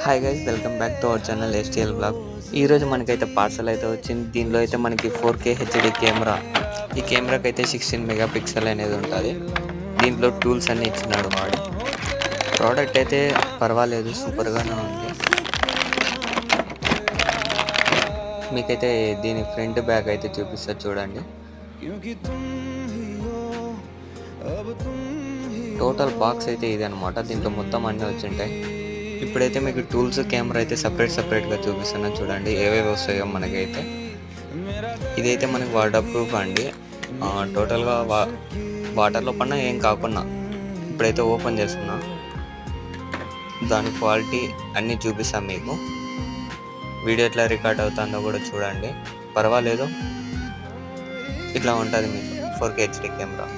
Hi guys, welcome back to our channel STL blog. ఈరోజు మనకైతే parcel అయితే వచ్చింది. దీనిలో అయితే మనకి 4K హెచ్డి కెమెరా. ఈ కెమెరాకి అయితే 16 మెగాపిక్సెల్ అనేది ఉంటుంది. దీంట్లో టూల్స్ అన్నీ ఇచ్చినాడు వాడు. ప్రోడక్ట్ అయితే పర్వాలేదు, సూపర్గానే ఉంది. మీకైతే దీని ఫ్రంట్ బ్యాక్ అయితే చూపిస్తా చూడండి. టోటల్ బాక్స్ అయితే ఇది అనమాట. దీంట్లో మొత్తం అన్నీ వచ్చింటాయి. ఇప్పుడైతే మీకు టూల్స్ కెమెరా అయితే సపరేట్గా చూపిస్తున్నా చూడండి, ఏవేవి వస్తాయో మనకైతే. ఇదైతే మనకి వాటర్ ప్రూఫ్ అండి. టోటల్గా వాటర్లో పడినా ఏం కాకుండా. ఇప్పుడైతే ఓపెన్ చేస్తున్నా, దాని క్వాలిటీ అన్నీ చూపిస్తాను మీకు. వీడియో ఎట్లా రికార్డ్ అవుతుందో కూడా చూడండి, పర్వాలేదు. ఇట్లా ఉంటుంది మీకు 4K హెచ్డి కెమెరా.